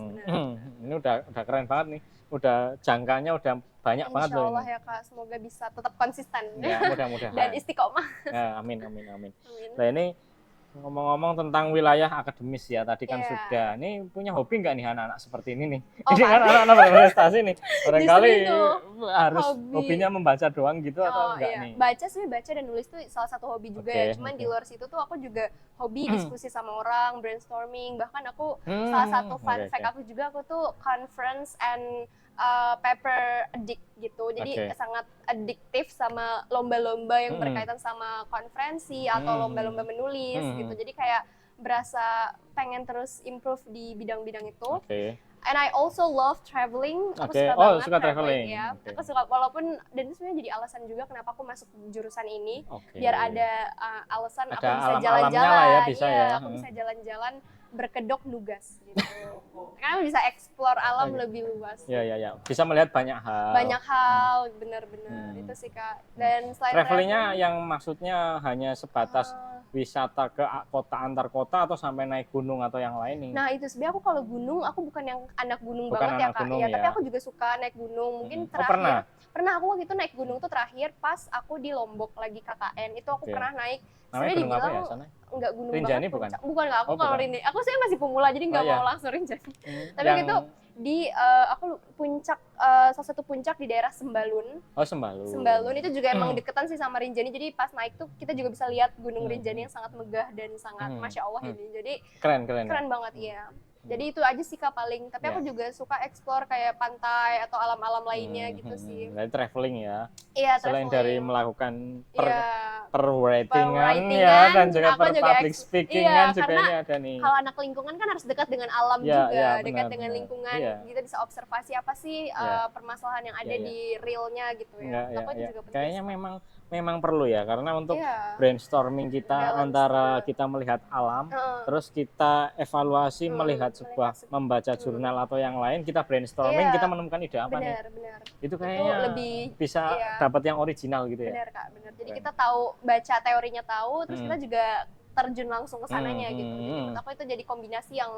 Ini udah keren banget nih. Udah jangkanya udah banyak banget loh. Insyaallah ya Kak, semoga bisa tetap konsisten. Ya, mudah-mudahan. Dan istiqomah. Ya, amin. Nah, ini ngomong-ngomong tentang wilayah akademis ya, tadi kan sudah. Ini punya hobi nggak nih anak-anak seperti ini nih? Ini kan anak-anak berprestasi nih. Barangkali harus hobinya membaca doang gitu atau enggak nih? Baca dan nulis tuh salah satu hobi juga ya. Cuman di luar situ tuh aku juga hobi diskusi sama orang, brainstorming. Bahkan aku salah satu fun fact aku juga, aku tuh conference and paper addict gitu, jadi sangat adiktif sama lomba-lomba yang berkaitan sama konferensi atau lomba-lomba menulis gitu, jadi kayak berasa pengen terus improve di bidang-bidang itu. And I also love traveling. Aku suka banget traveling ya. Aku suka, walaupun dan itu sebenarnya jadi alasan juga kenapa aku masuk jurusan ini, biar ada alasan aku bisa jalan-jalan. Aku bisa jalan-jalan berkedok nugas gitu. Karena bisa explore alam lebih luas. Ya. Bisa melihat banyak hal. Benar-benar. Itu sih Kak. Dan selain travelingnya yang maksudnya hanya sebatas wisata ke kota antar kota atau sampai naik gunung atau yang lain nih? Nah itu sebenarnya aku kalau gunung, aku bukan yang anak gunung banget ya Kak. Tapi aku juga suka naik gunung. Mungkin terakhir pernah aku waktu itu naik gunung tuh terakhir pas aku di Lombok lagi KKN. Itu aku pernah naik. Sebenarnya dibilang enggak gunung Rinjani banget. Bukan aku kalau Rinjani. Aku sebenarnya masih pemula jadi enggak mau langsung Rinjani. Tapi gitu di aku puncak salah satu puncak di daerah Sembalun. Sembalun itu juga emang deketan sih sama Rinjani. Jadi pas naik tuh kita juga bisa lihat Gunung Rinjani yang sangat megah dan sangat masya Allah ini. Jadi keren banget ya. Jadi itu aja sih Kak paling. Tapi aku juga suka explore kayak pantai atau alam-alam lainnya gitu sih. Jadi traveling ya. Iya, selain dari melakukan perwritingan ya dan juga public speakingan juga ini ada nih. Kalau anak lingkungan kan harus dekat dengan alam juga, dekat dengan lingkungan. Kita bisa observasi apa sih permasalahan yang ada di realnya gitu ya. Kayaknya memang perlu ya, karena untuk brainstorming kita antara kita melihat alam, terus kita evaluasi melihat sebuah membaca jurnal atau yang lain, kita brainstorming, kita menemukan ide apa nih. Itu kayaknya lebih bisa dapat yang original gitu ya. Benar Kak, benar. Jadi kita tahu, baca teorinya tahu, terus kita juga terjun langsung ke sananya gitu. Jadi menurut aku itu jadi kombinasi yang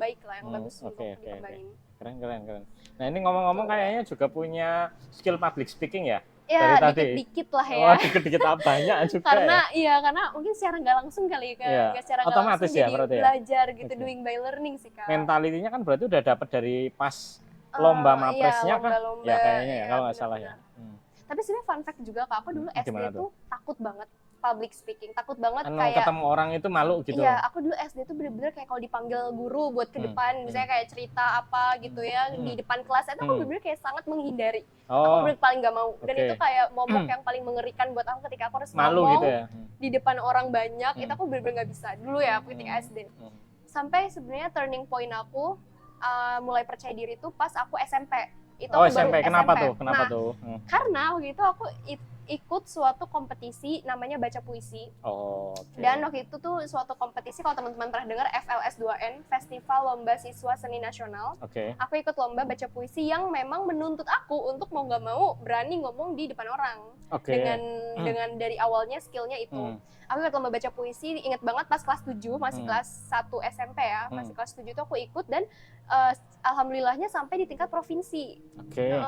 baik lah, yang bagus untuk dikembangin. Keren. Nah ini ngomong-ngomong kayaknya juga punya skill public speaking ya? Ya, dikit-dikit lah ya. Dikit-dikit banyak juga karena mungkin secara nggak langsung kali ya, secara nggak langsung ya, jadi belajar gitu, doing by learning sih Kak. Mentalitinya kan berarti udah dapat dari pas lomba mapresnya kan? Ya kayaknya ya, kalau nggak salah ya. Tapi sebenarnya fun fact juga Kak, aku dulu SD tuh takut banget public speaking, takut banget kayak ketemu orang itu malu gitu. Iya, aku dulu SD tuh bener-bener kayak kalau dipanggil guru buat ke depan, misalnya kayak cerita apa gitu ya di depan kelas, itu aku bener-bener kayak sangat menghindari. Aku bener paling nggak mau. Dan itu kayak momok yang paling mengerikan buat aku ketika aku harus ngomong gitu ya? Di depan orang banyak, itu aku bener-bener nggak bisa. Dulu ya, aku ketika SD. Sampai sebenarnya turning point aku mulai percaya diri tuh pas aku SMP. Itu SMP. Kenapa tuh? Karena waktu itu aku ikut suatu kompetisi namanya baca puisi. Dan waktu itu tuh suatu kompetisi, kalau teman-teman pernah dengar FLS2N, Festival Lomba Siswa Seni Nasional. Aku ikut lomba baca puisi yang memang menuntut aku untuk mau nggak mau berani ngomong di depan orang. Dengan dari awalnya skillnya itu. Aku ikut lomba baca puisi, inget banget pas kelas 7, masih kelas 1 SMP ya, masih kelas 7 itu aku ikut dan alhamdulillahnya sampai di tingkat provinsi.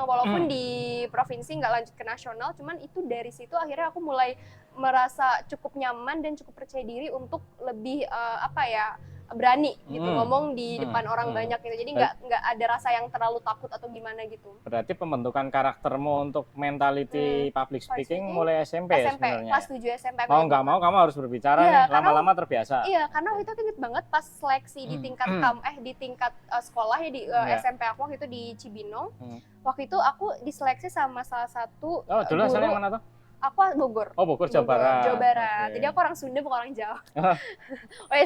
Walaupun di provinsi nggak lanjut ke nasional, cuman itu dari situ akhirnya aku mulai merasa cukup nyaman dan cukup percaya diri untuk lebih berani gitu ngomong di depan orang banyak gitu. Jadi nggak ada rasa yang terlalu takut atau gimana gitu. Berarti pembentukan karaktermu untuk mentality public speaking mulai SMP ya sebenarnya. Kelas 7 SMP. Mau nggak mau kamu harus berbicara nih, lama-lama terbiasa. Iya, karena waktu itu inget banget pas seleksi di tingkat di tingkat sekolah ya di SMP aku waktu itu di Cibinong. Waktu itu aku diseleksi sama salah satu dulu asalnya mana tuh? Aku Bogor. Oh, Bogor, Jawa Barat. Jawa Barat. Jadi aku orang Sunda bukan orang Jawa.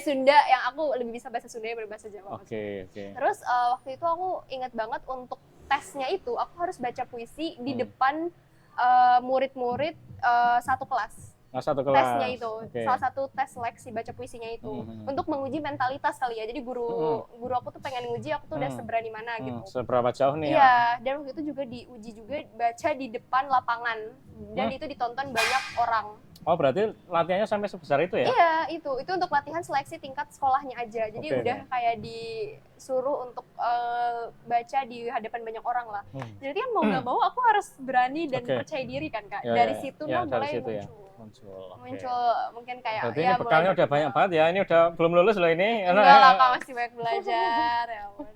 Sunda yang aku lebih bisa bahasa Sunda daripada bahasa Jawa. Terus waktu itu aku ingat banget untuk tesnya itu aku harus baca puisi di depan murid-murid satu kelas. Satu kelas. Tesnya itu, salah satu tes seleksi baca puisinya itu untuk menguji mentalitas kali ya. Jadi guru aku tuh pengen nguji aku tuh udah seberani mana gitu. Seberapa jauh nih? Iya, dan waktu itu juga diuji juga baca di depan lapangan dan itu ditonton banyak orang. Oh, berarti latihannya sampai sebesar itu ya? Iya, itu untuk latihan seleksi tingkat sekolahnya aja. Jadi udah kayak disuruh untuk baca di hadapan banyak orang lah. Jadi kan mau nggak mau aku harus berani dan percaya diri kan Kak. Dari situ mulai muncul mungkin kayak berarti ini bekalnya udah banyak banget ya, ini udah belum lulus loh ini. Enggak lah Kak, masih banyak belajar ya ampun.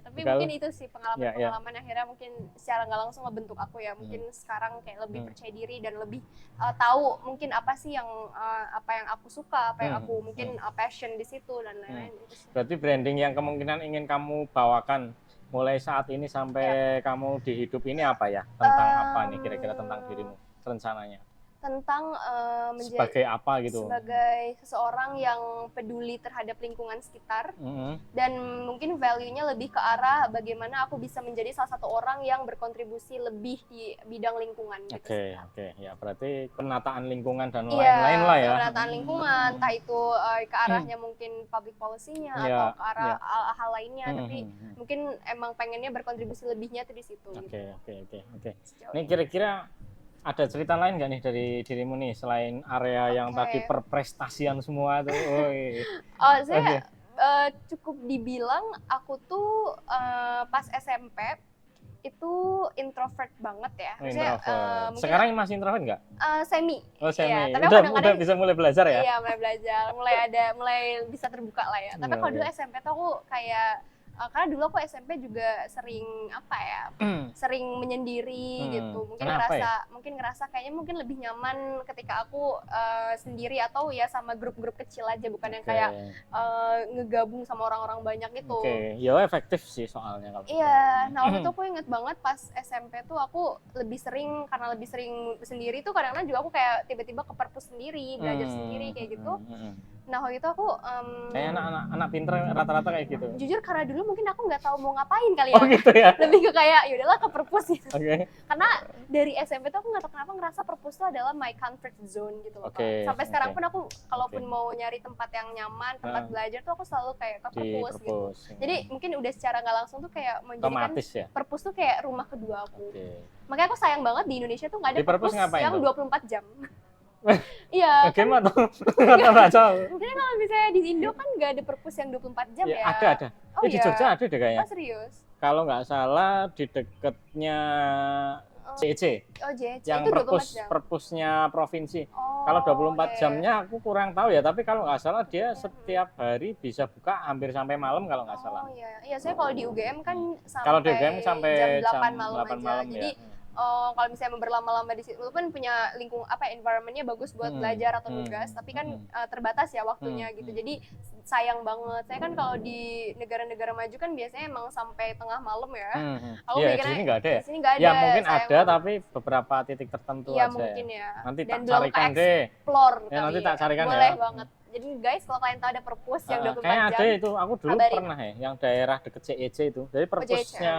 Tapi mungkin itu sih pengalaman akhirnya mungkin secara nggak langsung ngebentuk aku ya, mungkin sekarang kayak lebih percaya diri dan lebih tahu mungkin apa sih yang apa yang aku suka, apa yang aku mungkin passion di situ dan lain-lain. Berarti branding yang kemungkinan ingin kamu bawakan mulai saat ini sampai kamu di hidup ini apa ya, tentang apa nih kira-kira tentang dirimu rencananya? Tentang menjadi sebagai apa gitu, sebagai seseorang yang peduli terhadap lingkungan sekitar dan mungkin value-nya lebih ke arah bagaimana aku bisa menjadi salah satu orang yang berkontribusi lebih di bidang lingkungan gitu. Ya berarti penataan lingkungan dan lain-lain lah ya. Penataan lingkungan, entah itu ke arahnya mungkin public policy-nya atau ke arah hal lainnya, tapi mungkin emang pengennya berkontribusi lebihnya tuh di situ. Ini kira-kira ada cerita lain nggak nih dari dirimu nih selain area yang tadi perprestasian semua tuh? Saya cukup dibilang aku tuh pas SMP itu introvert banget ya. Sekarang masih introvert nggak? Semi. Semi. Ya, tapi udah bisa mulai belajar ya? Iya, mulai belajar, mulai bisa terbuka lah ya. Tapi kalau dulu SMP tuh aku kayak karena dulu aku SMP juga sering sering menyendiri gitu. Mungkin ngerasa kayaknya mungkin lebih nyaman ketika aku sendiri atau ya sama grup-grup kecil aja, bukan yang kayak ngegabung sama orang-orang banyak gitu. Ya efektif sih soalnya kalau. Iya, nah waktu itu aku inget banget pas SMP tuh aku karena lebih sering sendiri tuh kadang-kadang juga aku kayak tiba-tiba ke perpus sendiri, belajar sendiri kayak gitu. Nah waktu itu aku kayak anak pinter rata-rata kayak gitu. Jujur karena dulu mungkin aku nggak tahu mau ngapain kali ya. Oh gitu ya. Lebih ke kayak yaudahlah ke perpus gitu. Karena dari SMP tuh aku nggak tahu kenapa ngerasa perpus tuh adalah my comfort zone gitu loh. Sampai sekarang pun aku kalaupun mau nyari tempat yang nyaman, tempat belajar tuh aku selalu kayak ke perpus gitu. Jadi mungkin udah secara nggak langsung tuh kayak menjadikan perpus tuh kayak rumah kedua aku. Makanya aku sayang banget di Indonesia tuh nggak ada perpus yang 24 jam. Iya. Gimana tuh? Kata-kata. Jadi kalau misalnya di Indo kan nggak ada perpus yang 24 jam ya? Ada. Di Jogja ada deh kayaknya. Oh serius? Kalau nggak salah di dekatnya JEC. JEC yang itu perpusnya provinsi. Kalau 24 jamnya aku kurang tahu ya, tapi kalau nggak salah dia setiap hari bisa buka hampir sampai malam kalau nggak salah. Iya, saya kalau di UGM kan sampai jam 8 malam aja. Jadi kalau misalnya berlama-lama di situ kan punya environment-nya bagus buat belajar atau nugas, tapi kan terbatas ya waktunya gitu. Jadi sayang banget. Saya kan kalau di negara-negara maju kan biasanya emang sampai tengah malam ya. Aku mikirnya di sini nggak ada. Di sini nggak ada. Ya mungkin ada tapi beberapa titik tertentu aja. Iya mungkin ya. Nanti tak carikan deh. Nanti tak carikan ya. Boleh banget. Jadi guys, kalau kalian tahu ada perpus yang 24 kayaknya jam. Ada itu, aku dulu pernah yang daerah deket CEC itu. Jadi perpusnya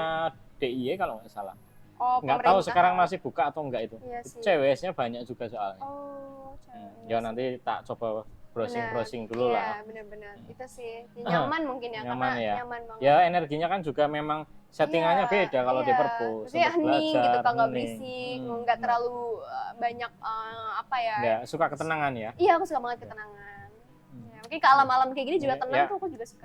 DIY kalau nggak salah. Nggak tahu sekarang masih buka atau enggak itu. Iya sih. CWS-nya banyak juga soalnya. Cewek. Nanti tak coba browsing dulu lah. Iya, benar-benar. Itu sih nyaman mungkin ya, nyaman karena ya. nyaman banget. Ya energinya kan juga memang settingannya beda kalau di perpus. Maksudnya hening gitu, kan nggak hening. berisik, nggak terlalu banyak apa ya. Ya, suka ketenangan ya. Iya, aku suka banget ketenangan. Ya, mungkin ke alam-alam kayak gini juga tenang tuh aku juga suka.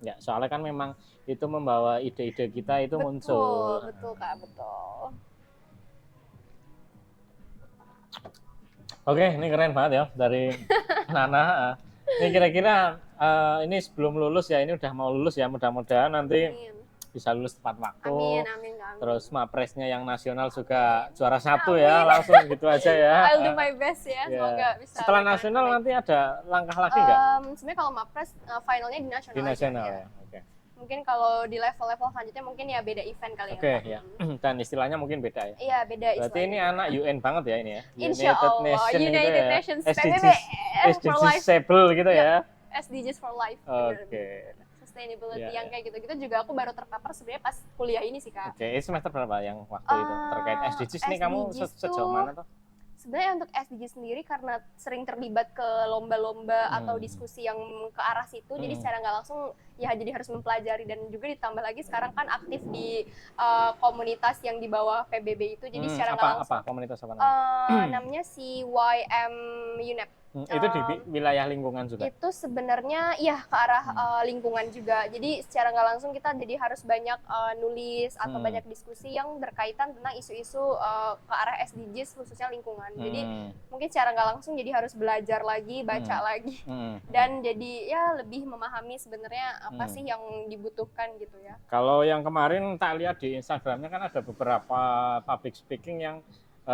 Ya, soalnya kan memang itu membawa ide-ide kita itu muncul. Betul Kak, betul. Oke, ini keren banget ya dari Nana. Ini kira-kira ini sebelum lulus ya, ini udah mau lulus ya, mudah-mudahan nanti bisa lulus tepat waktu. Amin. Terus mapresnya yang nasional juga juara 1 ya, langsung gitu aja ya. I'll do my best ya, semoga bisa. Setelah nasional nanti ada langkah lagi nggak? Sebenarnya kalau mapres finalnya di nasional. Di nasional aja, ya. Oke. Mungkin kalau di level-level selanjutnya mungkin ya beda event kali ya. Oke, ya. Dan istilahnya mungkin beda ya. Iya, beda istilahnya. Berarti ini anak UN banget ya ini ya. Insya Allah, United Nations SDGs-able gitu ya. SDGs for life. Oke. Sustainability yang kayak gitu-gitu juga aku baru terpapar sebenarnya pas kuliah ini sih Kak. Oke, ini semester berapa yang waktu itu terkait SDGs nih kamu sejauh mana tuh? Sebenarnya untuk SDGs sendiri karena sering terlibat ke lomba-lomba atau diskusi yang ke arah situ, jadi secara nggak langsung ya jadi harus mempelajari, dan juga ditambah lagi sekarang kan aktif di komunitas yang di bawah PBB itu, jadi secara nggak langsung. Apa komunitas apa namanya? Namanya CYM UNEP. Itu di wilayah lingkungan juga? Itu sebenarnya ya ke arah lingkungan juga. Jadi secara nggak langsung kita jadi harus banyak nulis atau banyak diskusi yang berkaitan tentang isu-isu ke arah SDGs khususnya lingkungan. Jadi mungkin secara nggak langsung jadi harus belajar lagi, baca lagi, dan jadi ya lebih memahami sebenarnya apa sih yang dibutuhkan gitu ya. Kalau yang kemarin tak lihat di Instagramnya kan ada beberapa public speaking yang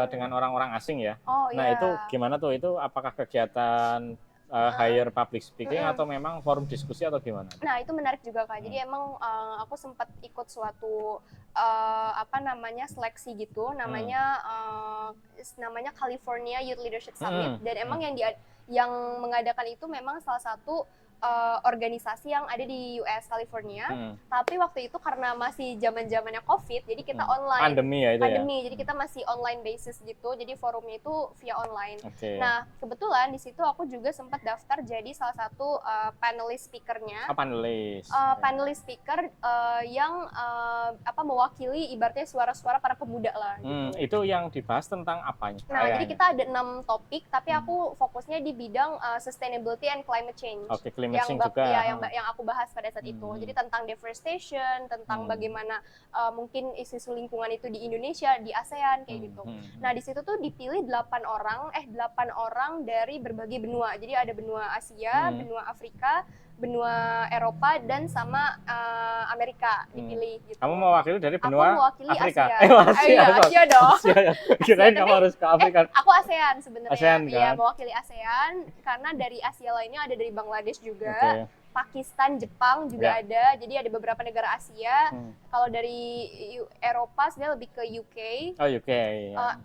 dengan orang-orang asing ya. Nah itu gimana tuh? Itu apakah kegiatan hire public speaking atau memang forum diskusi atau gimana? Nah itu menarik juga Kak. Jadi emang aku sempat ikut suatu seleksi gitu, namanya California Youth Leadership Summit, dan emang yang mengadakan itu memang salah satu organisasi yang ada di US California, tapi waktu itu karena masih zaman-zamannya COVID, jadi kita online. Pandemi ya itu ya? Jadi kita masih online basis gitu, jadi forumnya itu via online. Nah, kebetulan di situ aku juga sempat daftar jadi salah satu panelis speakernya. Panelis speaker yang mewakili ibaratnya suara-suara para pemuda lah. Gitu. Itu yang dibahas tentang apanya? Nah, jadi kita ada 6 topik, tapi aku fokusnya di bidang sustainability and climate change. Yang aku bahas pada saat itu. Jadi tentang deforestation, tentang bagaimana mungkin isu-isu lingkungan itu di Indonesia, di ASEAN kayak gitu. Nah, di situ tuh dipilih 8 orang dari berbagai benua. Jadi ada benua Asia, benua Afrika, benua Eropa, dan sama Amerika dipilih gitu. Kamu mewakili dari benua Afrika? Asia dong. Kirain kamu harus ke Afrika. Aku ASEAN sebenarnya. Iya, mewakili ASEAN karena dari Asia lainnya ada dari Bangladesh juga. Pakistan, Jepang juga ada. Jadi ada beberapa negara Asia. Kalau dari Eropa sebenarnya lebih ke UK. UK.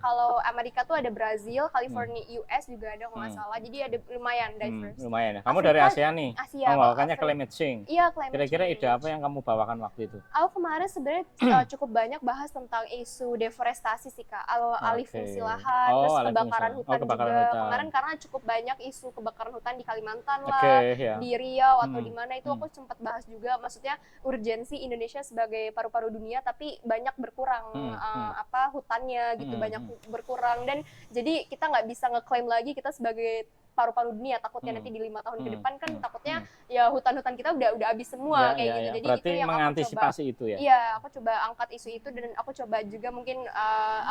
Kalau Amerika tuh ada Brazil, California, US juga ada kalau nggak salah. Jadi ada lumayan diverse. Lumayan ya. Kamu dari Asia nih. Asia. Membawakannya climate change. Iya, climate change. Kira-kira ide apa yang kamu bawakan waktu itu? Aku kemarin sebenarnya cukup banyak bahas tentang isu deforestasi sih Kak. Alih fungsi lahan, terus kebakaran hutan juga. Kemarin karena cukup banyak isu kebakaran hutan di Kalimantan lah, di Riau atau di mana itu aku sempat bahas juga, maksudnya urgensi Indonesia sebagai paru-paru dunia tapi banyak berkurang hutannya gitu, banyak berkurang, dan jadi kita nggak bisa ngeklaim lagi kita sebagai paru-paru dunia, takutnya nanti di 5 tahun ke depan kan takutnya ya hutan-hutan kita udah habis semua kayak gitu. Jadi berarti itu yang mengantisipasi itu ya? Iya, aku coba angkat isu itu, dan aku coba juga mungkin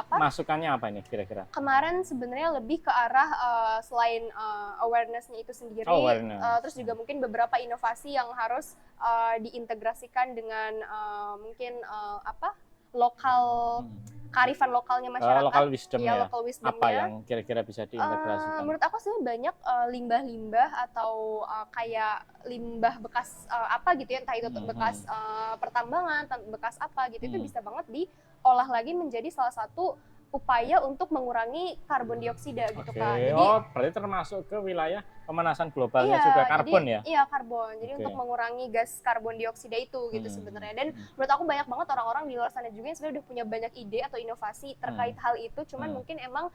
masukannya apa nih kira-kira? Kemarin sebenarnya lebih ke arah selain awareness-nya itu sendiri, terus juga mungkin beberapa inovasi yang harus diintegrasikan dengan mungkin lokal kearifan lokalnya masyarakat. Local wisdom local wisdom-nya. Apa yang kira-kira bisa diintegrasikan? Menurut aku sih banyak limbah-limbah atau kayak limbah bekas entah itu bekas pertambangan, bekas apa gitu, itu bisa banget diolah lagi menjadi salah satu upaya untuk mengurangi karbon dioksida gitu kan. Jadi berarti termasuk ke wilayah pemanasan globalnya juga karbon ya? Iya, karbon. Jadi untuk mengurangi gas karbon dioksida itu gitu sebenarnya. Dan menurut aku banyak banget orang-orang di luar sana juga yang sebenarnya udah punya banyak ide atau inovasi terkait hal itu. Cuman mungkin emang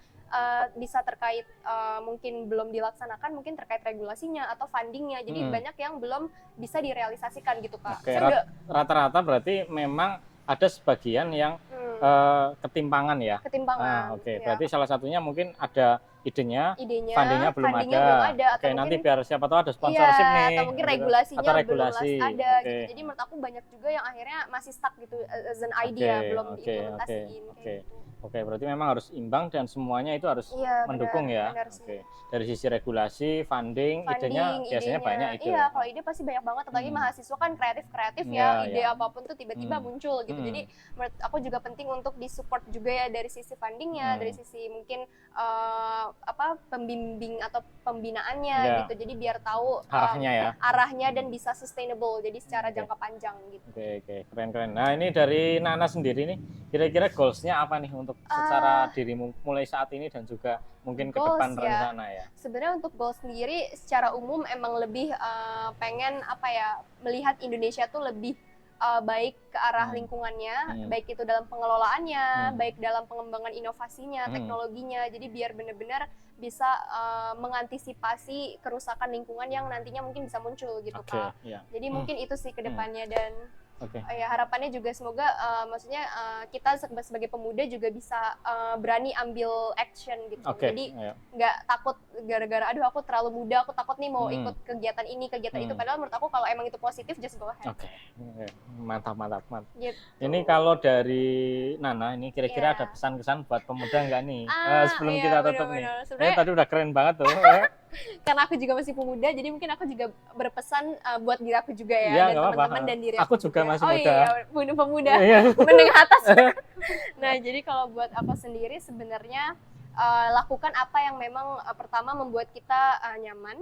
bisa terkait mungkin belum dilaksanakan, mungkin terkait regulasinya atau fundingnya. Jadi banyak yang belum bisa direalisasikan gitu Kak. Rata-rata berarti memang ada sebagian yang ketimpangan ya. Ketimpangan. Berarti salah satunya mungkin ada idenya fundingnya belum ada. Nanti biar siapa tahu ada sponsorship nih. Atau mungkin regulasinya atau belum ada gitu. Jadi menurut aku banyak juga yang akhirnya masih stuck gitu as an idea, belum diimplementasiin. Berarti memang harus imbang dan semuanya itu harus mendukung ya. Dari sisi regulasi, funding, idenya biasanya banyak itu. Iya, kalau ide pasti banyak banget, apalagi mahasiswa kan kreatif ya, ide apapun tuh tiba-tiba muncul gitu. Jadi menurut aku juga penting untuk disupport juga ya dari sisi fundingnya, dari sisi mungkin pembimbing atau pembinaannya gitu. Jadi biar tahu arahnya dan bisa sustainable, jadi secara jangka panjang gitu. Keren. Nah ini dari Nana sendiri nih, kira-kira goals-nya apa nih untuk secara dirimu mulai saat ini dan juga mungkin ke depan rencana ya? Sebenarnya untuk goals sendiri secara umum emang lebih pengen melihat Indonesia tuh lebih baik ke arah lingkungannya, baik itu dalam pengelolaannya, baik dalam pengembangan inovasinya, teknologinya. Jadi biar benar-benar bisa mengantisipasi kerusakan lingkungan yang nantinya mungkin bisa muncul gitu Kak. Jadi mungkin itu sih ke depannya dan ya harapannya juga semoga maksudnya kita sebagai pemuda juga bisa berani ambil action gitu. Jadi nggak takut gara-gara aduh aku terlalu muda, aku takut nih mau ikut kegiatan ini kegiatan itu, padahal menurut aku kalau emang itu positif just go ahead. Mantap. Gitu. Ini kalau dari Nana ini kira-kira ada pesan-kesan buat pemuda nggak nih sebelum kita tutup nih? Tadi udah keren banget tuh. Karena aku juga masih pemuda, jadi mungkin aku juga berpesan buat diri aku juga ya dan teman-teman dan diri aku juga masih muda. Pemuda, menengah atas. Nah, jadi kalau buat aku sendiri sebenarnya lakukan apa yang memang pertama membuat kita nyaman.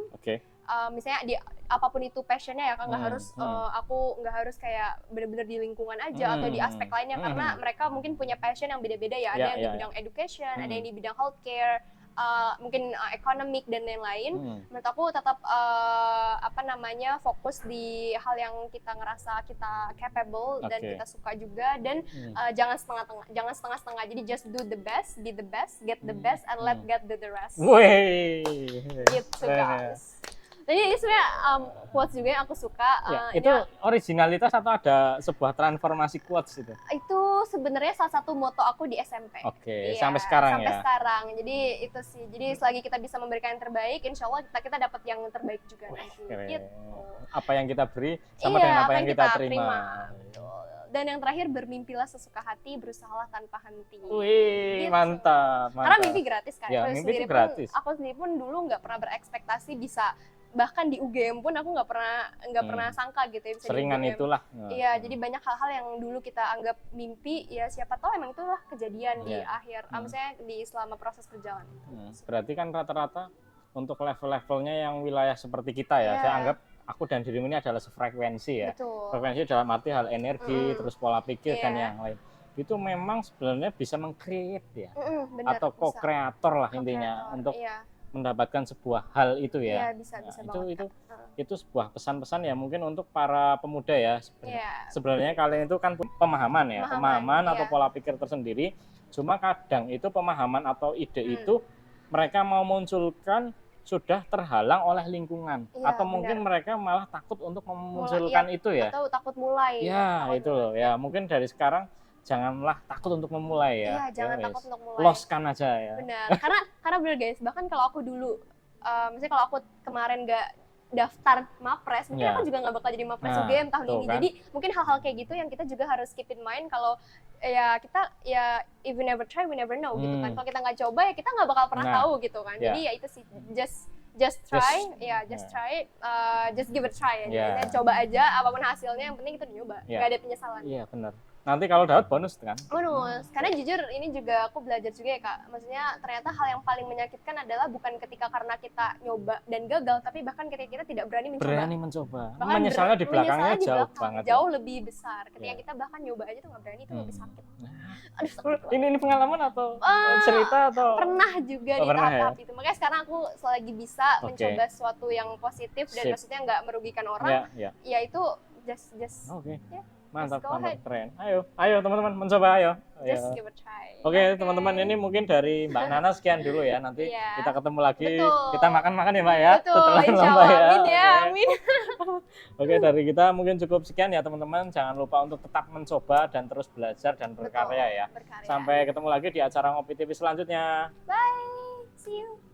Misalnya di apapun itu passionnya ya kan, nggak harus aku nggak harus kayak benar-benar di lingkungan aja atau di aspek lainnya, karena mereka mungkin punya passion yang beda-beda ya. Ada yang di bidang education, ada yang di bidang healthcare, mungkin economic dan lain-lain. Menurut aku tetap fokus di hal yang kita ngerasa kita capable dan kita suka juga, dan jangan setengah-setengah. Jadi just do the best, be the best, get the best, and let God do the rest. Gitu guys. Jadi ini sebenarnya quotes juga yang aku suka. Itu originalitas atau ada sebuah transformasi quotes itu? Itu sebenarnya salah satu moto aku di SMP. Sampai sekarang ya? Sampai sekarang. Jadi itu sih. Jadi selagi kita bisa memberikan yang terbaik, insya Allah kita dapat yang terbaik juga nanti. Gitu. Apa yang kita beri sama dengan apa yang kita terima. Dan yang terakhir, bermimpilah sesuka hati, berusahalah tanpa henti. Wih, gitu. Mantap. Karena mimpi gratis kan. Mimpi itu gratis. Aku sendiri pun dulu nggak pernah berekspektasi bisa, bahkan di UGM pun aku nggak pernah sangka gitu ya bisa seringan di UGM. Itulah. Iya, jadi banyak hal-hal yang dulu kita anggap mimpi, ya siapa tahu emang itulah kejadian di akhir, misalnya di selama proses perjalanan. Berarti kan rata-rata untuk level-levelnya yang wilayah seperti kita ya, saya anggap aku dan dirimu ini adalah sefrekuensi ya. Betul. Frekuensi dalam arti hal energi, terus pola pikir dan yang lain. Itu memang sebenarnya bisa meng-create ya, atau co-kreator lah intinya untuk mendapatkan sebuah hal itu ya. Bisa itu sebuah pesan-pesan ya mungkin untuk para pemuda ya. Sebenarnya kalian itu kan pemahaman atau pola pikir tersendiri. Cuma kadang itu pemahaman atau ide itu mereka mau munculkan sudah terhalang oleh lingkungan, atau mungkin mereka malah takut untuk memunculkan itu ya, atau takut mulai itu loh ya. Mungkin dari sekarang janganlah takut untuk memulai ya. Jangan takut untuk mulai. Loskan aja ya. Benar. karena benar guys, bahkan kalau aku dulu misalnya kalau aku kemarin nggak daftar Mapres, mungkin aku juga nggak bakal jadi Mapres UGM tahun ini. Jadi mungkin hal-hal kayak gitu yang kita juga harus keep in mind, kalau kita if we never try we never know gitu kan. Kalau kita nggak coba ya kita nggak bakal pernah tahu gitu kan. Jadi ya itu sih, just try, just give it a try. Coba aja apapun hasilnya, yang penting kita nyoba, nggak ada penyesalan. Iya benar. Nanti kalau dapat bonus kan? Bonus, karena jujur ini juga aku belajar juga ya Kak. Maksudnya ternyata hal yang paling menyakitkan adalah bukan ketika karena kita nyoba dan gagal, tapi bahkan ketika kita tidak berani mencoba. Berani mencoba. Bahkan Menyesalnya di belakangnya jauh banget. Jauh lebih besar. Ketika kita bahkan nyoba aja tuh nggak berani, itu lebih sakit. Aduh, sakit ini pengalaman atau cerita atau? Pernah juga di tahap itu. Makanya sekarang aku selagi bisa mencoba sesuatu yang positif dan maksudnya nggak merugikan orang, ya itu just ya. Mantap, keren. Ayo teman-teman mencoba, ayo. Just give a try. Oke, teman-teman, ini mungkin dari Mbak Nana sekian dulu ya. Nanti kita ketemu lagi. Kita makan-makan ya Mbak ya. Betul, insyaallah. Amin ya, amin. Oke, dari kita mungkin cukup sekian ya teman-teman. Jangan lupa untuk tetap mencoba dan terus belajar dan berkarya ya. Sampai ketemu lagi di acara Ngopi TV selanjutnya. Bye, see you.